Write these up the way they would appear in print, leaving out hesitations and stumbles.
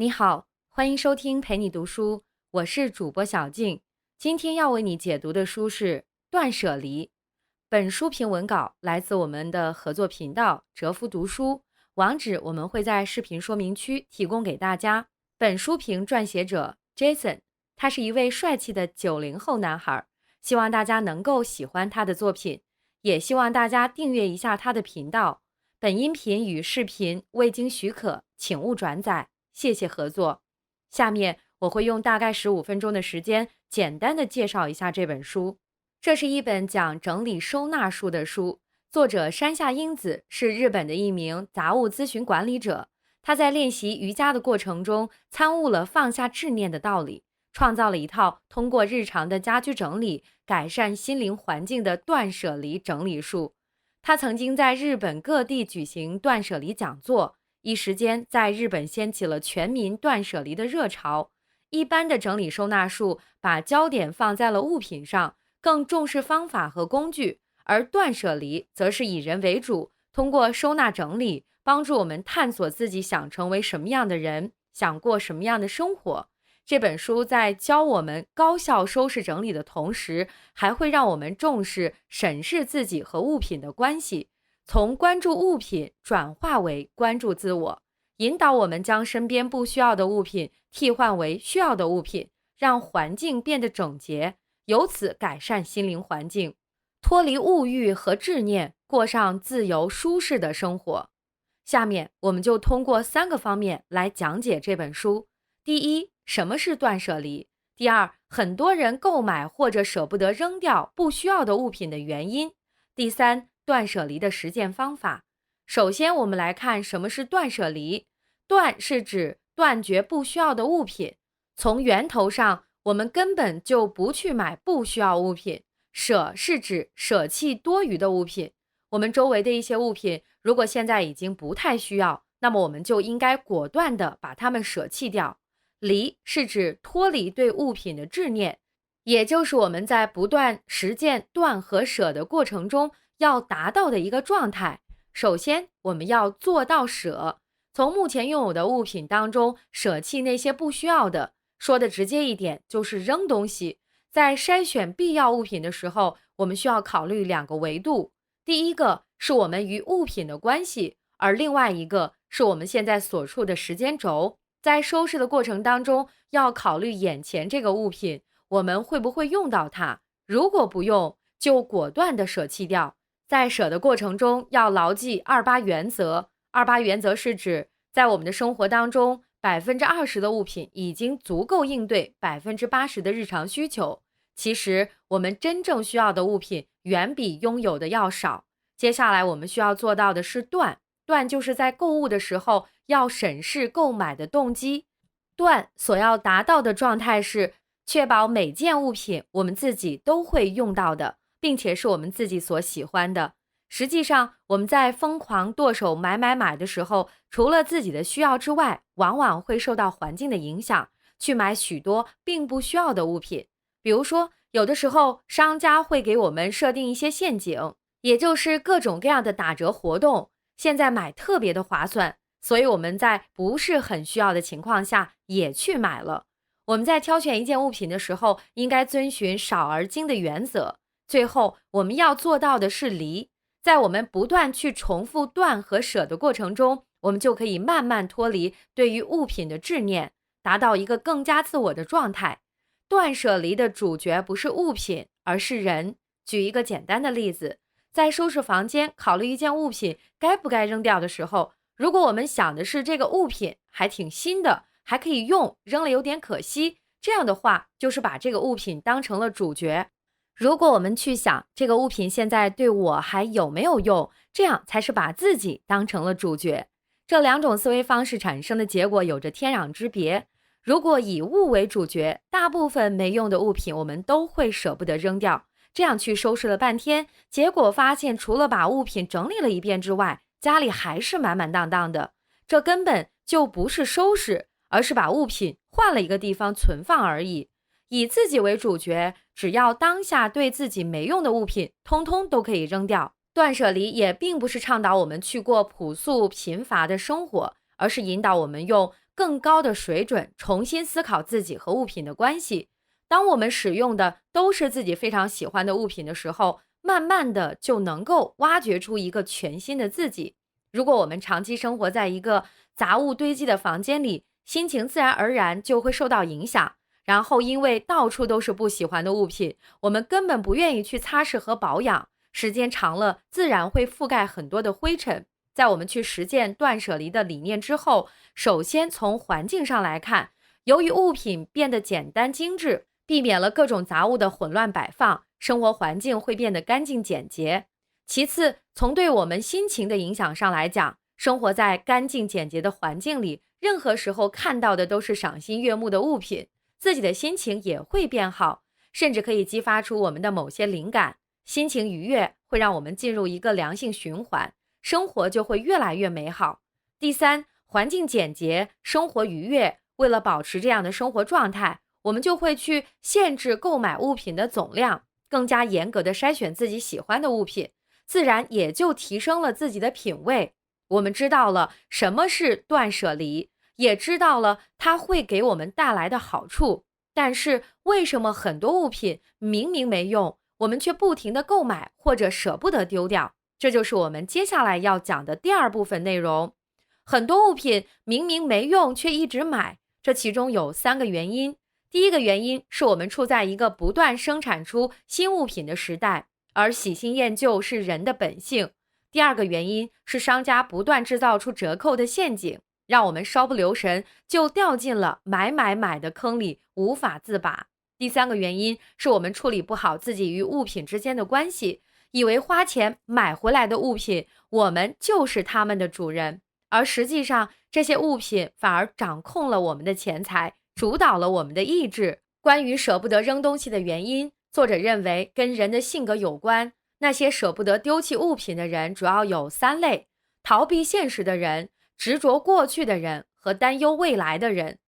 你好，欢迎收听陪你读书，我是主播小静。今天要为你解读的书是《断舍离》。本书评文稿来自我们的合作频道哲夫读书，网址我们会在视频说明区提供给大家。本书评撰写者 Jason， 他是一位帅气的90后男孩，希望大家能够喜欢他的作品，也希望大家订阅一下他的频道。本音频与视频未经许可，请勿转载。谢谢合作。下面我会用大概15分钟的时间，简单的介绍一下这本书。这是一本讲整理收纳术的书，作者山下英子是日本的一名杂物咨询管理者。他在练习瑜伽的过程中，参悟了放下执念的道理，创造了一套通过日常的家居整理，改善心灵环境的断舍离整理术。他曾经在日本各地举行断舍离讲座，一时间在日本掀起了全民断舍离的热潮。一般的整理收纳术把焦点放在了物品上，更重视方法和工具，而断舍离则是以人为主，通过收纳整理，帮助我们探索自己想成为什么样的人，想过什么样的生活。这本书在教我们高效收拾整理的同时，还会让我们重视审视自己和物品的关系，从关注物品转化为关注自我，引导我们将身边不需要的物品替换为需要的物品，让环境变得整洁，由此改善心灵环境，脱离物欲和执念，过上自由舒适的生活。下面我们就通过3个方面来讲解这本书。第一，什么是断舍离？第二，很多人购买或者舍不得扔掉不需要的物品的原因。第三，断舍离的实践方法。首先，我们来看什么是断舍离。断是指断绝不需要的物品，从源头上，我们根本就不去买不需要物品。舍是指舍弃多余的物品，我们周围的一些物品，如果现在已经不太需要，那么我们就应该果断地把它们舍弃掉。离是指脱离对物品的执念，也就是我们在不断实践断和舍的过程中要达到的一个状态。首先，我们要做到舍，从目前拥有的物品当中舍弃那些不需要的，说的直接一点就是扔东西。在筛选必要物品的时候，我们需要考虑2个维度，第一个是我们与物品的关系，而另外一个是我们现在所处的时间轴。在收拾的过程当中，要考虑眼前这个物品，我们会不会用到它？如果不用，就果断的舍弃掉。在舍的过程中，要牢记28原则。28原则是指，在我们的生活当中，20%的物品已经足够应对80%的日常需求。其实，我们真正需要的物品远比拥有的要少。接下来我们需要做到的是断。断就是在购物的时候要审视购买的动机。断所要达到的状态是确保每件物品我们自己都会用到的，并且是我们自己所喜欢的。实际上，我们在疯狂剁手买的时候，除了自己的需要之外，往往会受到环境的影响，去买许多并不需要的物品。比如说，有的时候商家会给我们设定一些陷阱，也就是各种各样的打折活动，现在买特别的划算，所以我们在不是很需要的情况下也去买了。我们在挑选一件物品的时候，应该遵循少而精的原则。最后，我们要做到的是离。在我们不断去重复断和舍的过程中，我们就可以慢慢脱离对于物品的执念，达到一个更加自我的状态。断舍离的主角不是物品，而是人。举一个简单的例子，在收拾房间考虑一件物品该不该扔掉的时候，如果我们想的是这个物品还挺新的，还可以用，扔了有点可惜，这样的话就是把这个物品当成了主角。如果我们去想这个物品现在对我还有没有用，这样才是把自己当成了主角。这2种思维方式产生的结果有着天壤之别。如果以物为主角，大部分没用的物品我们都会舍不得扔掉，这样去收拾了半天，结果发现除了把物品整理了一遍之外，家里还是满满当当的。这根本就不是收拾，而是把物品换了一个地方存放而已。以自己为主角，只要当下对自己没用的物品，通通都可以扔掉。断舍离也并不是倡导我们去过朴素贫乏的生活，而是引导我们用更高的水准重新思考自己和物品的关系。当我们使用的都是自己非常喜欢的物品的时候，慢慢的就能够挖掘出一个全新的自己。如果我们长期生活在一个杂物堆积的房间里，心情自然而然就会受到影响。然后因为到处都是不喜欢的物品，我们根本不愿意去擦拭和保养，时间长了自然会覆盖很多的灰尘。在我们去实践断舍离的理念之后，首先从环境上来看，由于物品变得简单精致，避免了各种杂物的混乱摆放，生活环境会变得干净简洁。其次，从对我们心情的影响上来讲，生活在干净简洁的环境里，任何时候看到的都是赏心悦目的物品，自己的心情也会变好，甚至可以激发出我们的某些灵感。心情愉悦会让我们进入一个良性循环，生活就会越来越美好。第三，环境简洁，生活愉悦，为了保持这样的生活状态，我们就会去限制购买物品的总量，更加严格的筛选自己喜欢的物品，自然也就提升了自己的品味。我们知道了什么是断舍离，也知道了它会给我们带来的好处，但是为什么很多物品明明没用，我们却不停的购买或者舍不得丢掉？这就是我们接下来要讲的第二部分内容。很多物品明明没用却一直买，这其中有3个原因。第一个原因是我们处在一个不断生产出新物品的时代，而喜新厌旧是人的本性。第二个原因是商家不断制造出折扣的陷阱，让我们稍不留神就掉进了买的坑里，无法自拔。第三个原因是我们处理不好自己与物品之间的关系，以为花钱买回来的物品，我们就是他们的主人，而实际上这些物品反而掌控了我们的钱财，主导了我们的意志。关于舍不得扔东西的原因，作者认为跟人的性格有关。那些舍不得丢弃物品的人主要有3类：逃避现实的人、执着过去的人和担忧未来的人。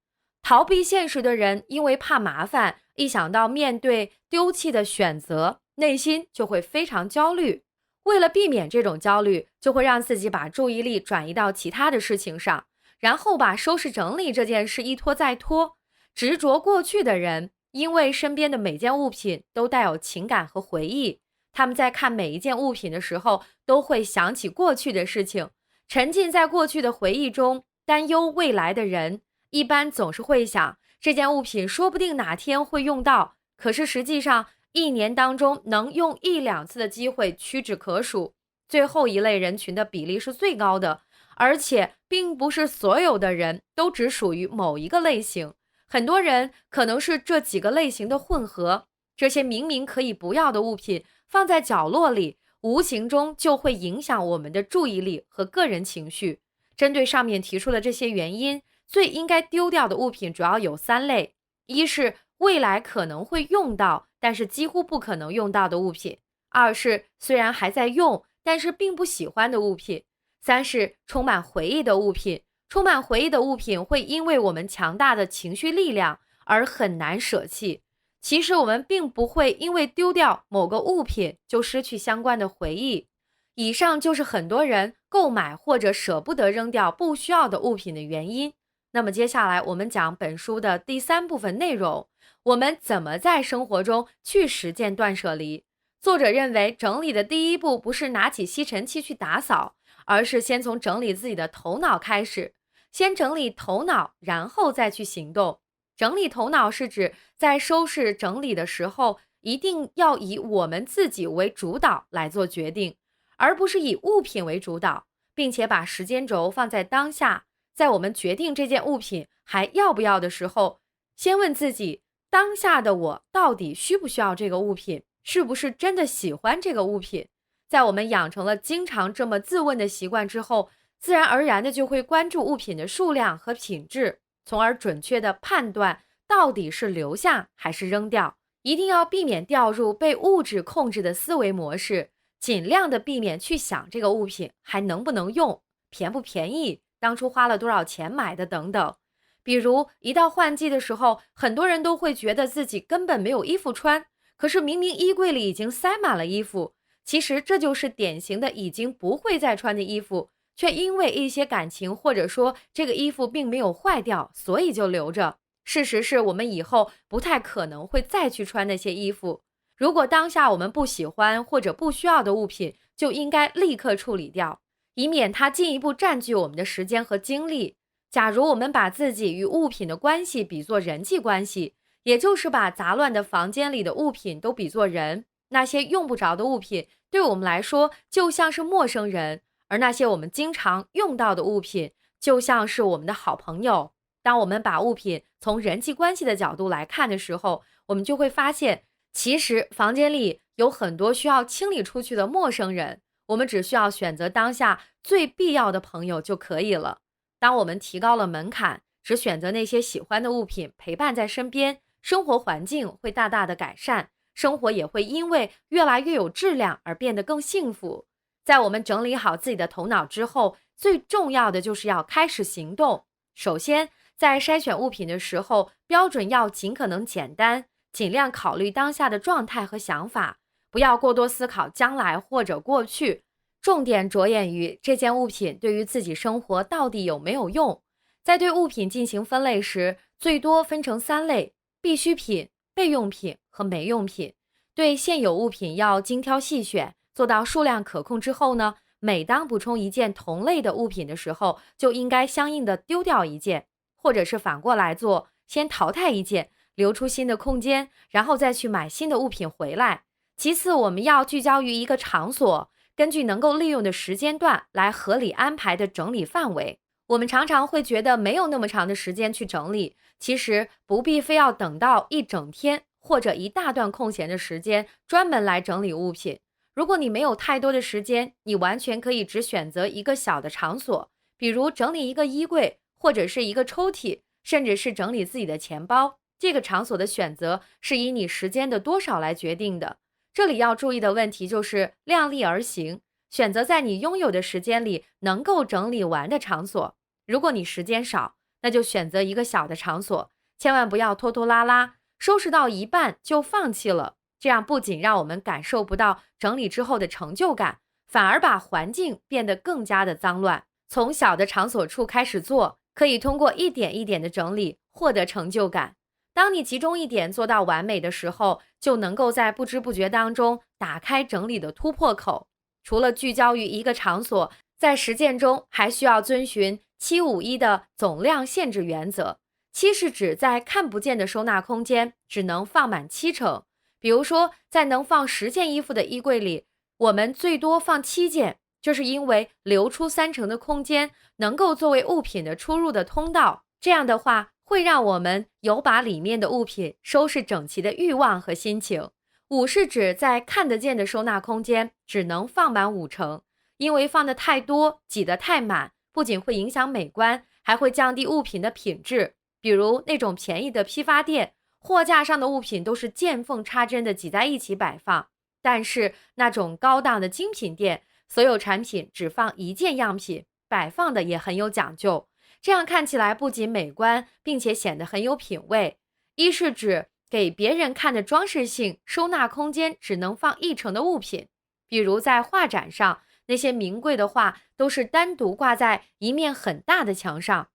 逃避现实的人因为怕麻烦，一想到面对丢弃的选择，内心就会非常焦虑。为了避免这种焦虑，就会让自己把注意力转移到其他的事情上，然后把收拾整理这件事一拖再拖。执着过去的人，因为身边的每件物品都带有情感和回忆，他们在看每一件物品的时候，都会想起过去的事情，沉浸在过去的回忆中。担忧未来的人，一般总是会想，这件物品说不定哪天会用到，可是实际上1年当中能用1、2次的机会屈指可数。最后一类人群的比例是最高的，而且并不是所有的人都只属于某一个类型，很多人可能是这几个类型的混合。这些明明可以不要的物品放在角落里，无形中就会影响我们的注意力和个人情绪。针对上面提出的这些原因，最应该丢掉的物品主要有3类：一是未来可能会用到，但是几乎不可能用到的物品；二是虽然还在用，但是并不喜欢的物品；三是充满回忆的物品。充满回忆的物品会因为我们强大的情绪力量而很难舍弃。其实我们并不会因为丢掉某个物品就失去相关的回忆。以上就是很多人购买或者舍不得扔掉不需要的物品的原因。那么接下来我们讲本书的第3部分内容，我们怎么在生活中去实践断舍离。作者认为整理的第一步不是拿起吸尘器去打扫，而是先从整理自己的头脑开始。先整理头脑，然后再去行动。整理头脑是指在收拾整理的时候，一定要以我们自己为主导来做决定，而不是以物品为主导，并且把时间轴放在当下。在我们决定这件物品还要不要的时候，先问自己，当下的我到底需不需要这个物品，是不是真的喜欢这个物品。在我们养成了经常这么自问的习惯之后，自然而然的就会关注物品的数量和品质，从而准确的判断到底是留下还是扔掉。一定要避免掉入被物质控制的思维模式，尽量的避免去想这个物品还能不能用，便不便宜，当初花了多少钱买的等等。比如一到换季的时候，很多人都会觉得自己根本没有衣服穿，可是明明衣柜里已经塞满了衣服，其实这就是典型的已经不会再穿的衣服，却因为一些感情，或者说这个衣服并没有坏掉，所以就留着。事实是我们以后不太可能会再去穿那些衣服。如果当下我们不喜欢或者不需要的物品，就应该立刻处理掉，以免它进一步占据我们的时间和精力。假如我们把自己与物品的关系比作人际关系，也就是把杂乱的房间里的物品都比作人，那些用不着的物品对我们来说就像是陌生人，而那些我们经常用到的物品就像是我们的好朋友。当我们把物品从人际关系的角度来看的时候，我们就会发现，其实房间里有很多需要清理出去的陌生人，我们只需要选择当下最必要的朋友就可以了。当我们提高了门槛，只选择那些喜欢的物品陪伴在身边，生活环境会大大的改善，生活也会因为越来越有质量而变得更幸福。在我们整理好自己的头脑之后，最重要的就是要开始行动。首先，在筛选物品的时候，标准要尽可能简单，尽量考虑当下的状态和想法，不要过多思考将来或者过去，重点着眼于这件物品对于自己生活到底有没有用。在对物品进行分类时，最多分成3类：必需品、备用品和没用品。对现有物品要精挑细选，做到数量可控之后呢，每当补充一件同类的物品的时候，就应该相应的丢掉一件，或者是反过来做，先淘汰一件，留出新的空间，然后再去买新的物品回来。其次，我们要聚焦于一个场所，根据能够利用的时间段来合理安排的整理范围。我们常常会觉得没有那么长的时间去整理，其实不必非要等到一整天或者一大段空闲的时间专门来整理物品。如果你没有太多的时间，你完全可以只选择一个小的场所，比如整理一个衣柜，或者是一个抽屉，甚至是整理自己的钱包。这个场所的选择是以你时间的多少来决定的。这里要注意的问题就是量力而行，选择在你拥有的时间里能够整理完的场所。如果你时间少，那就选择一个小的场所，千万不要拖拖拉拉，收拾到一半就放弃了。这样不仅让我们感受不到整理之后的成就感，反而把环境变得更加的脏乱。从小的场所处开始做，可以通过一点一点的整理获得成就感。当你集中一点做到完美的时候，就能够在不知不觉当中打开整理的突破口。除了聚焦于一个场所，在实践中还需要遵循751的总量限制原则。7是指在看不见的收纳空间只能放满70%。比如说，在能放10件衣服的衣柜里，我们最多放7件，这是因为留出30%的空间能够作为物品的出入的通道。这样的话，会让我们有把里面的物品收拾整齐的欲望和心情。5是指在看得见的收纳空间只能放满50%，因为放得太多，挤得太满，不仅会影响美观，还会降低物品的品质。比如那种便宜的批发店，货架上的物品都是见缝插针的挤在一起摆放，但是那种高档的精品店，所有产品只放1件样品，摆放的也很有讲究，这样看起来不仅美观，并且显得很有品味。1是指给别人看的装饰性收纳空间只能放1成的物品，比如在画展上，那些名贵的画都是单独挂在一面很大的墙上，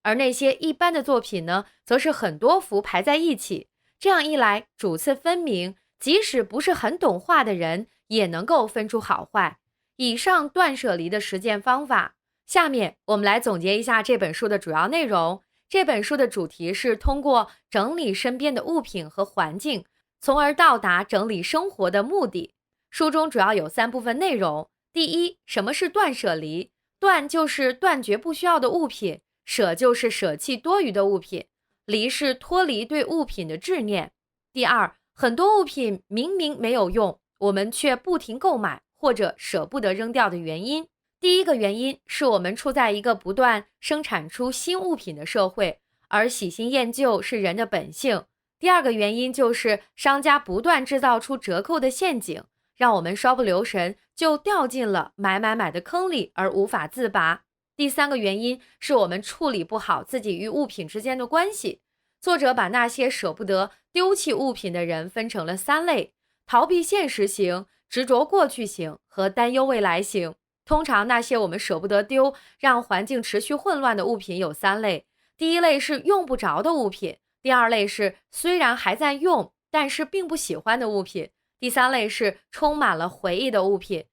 而那些一般的作品呢，则是很多幅排在一起。这样一来，主次分明，即使不是很懂画的人也能够分出好坏。以上断舍离的实践方法，下面我们来总结一下这本书的主要内容。这本书的主题是通过整理身边的物品和环境，从而到达整理生活的目的。书中主要有3部分内容。第一，什么是断舍离？断就是断绝不需要的物品，舍就是舍弃多余的物品，离是脱离对物品的执念。第二，很多物品明明没有用，我们却不停购买或者舍不得扔掉的原因。第一个原因是我们处在一个不断生产出新物品的社会，而喜新厌旧是人的本性。第二个原因就是商家不断制造出折扣的陷阱，让我们稍不留神就掉进了买的坑里而无法自拔。第三个原因是我们处理不好自己与物品之间的关系。作者把那些舍不得丢弃物品的人分成了3类：逃避现实型、执着过去型和担忧未来型。通常那些我们舍不得丢，让环境持续混乱的物品有3类。第一类是用不着的物品，第二类是虽然还在用，但是并不喜欢的物品，第3类是充满了回忆的物品。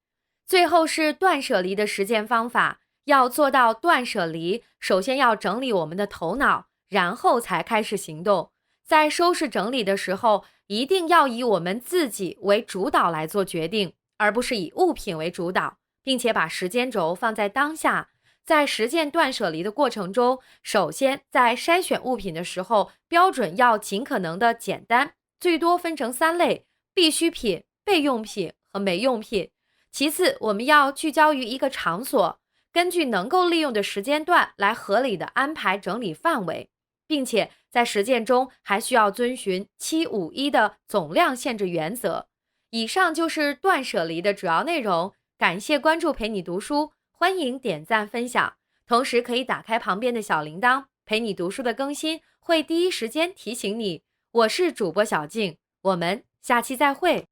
最后是断舍离的实践方法。要做到断舍离，首先要整理我们的头脑，然后才开始行动。在收拾整理的时候，一定要以我们自己为主导来做决定，而不是以物品为主导，并且把时间轴放在当下。在实践断舍离的过程中，首先在筛选物品的时候，标准要尽可能的简单，最多分成3类：必需品、备用品和没用品。其次，我们要聚焦于一个场所，根据能够利用的时间段来合理的安排整理范围，并且在实践中还需要遵循7-5-1的总量限制原则。以上就是断舍离的主要内容，感谢关注陪你读书，欢迎点赞分享，同时可以打开旁边的小铃铛，陪你读书的更新会第一时间提醒你。我是主播小静，我们下期再会。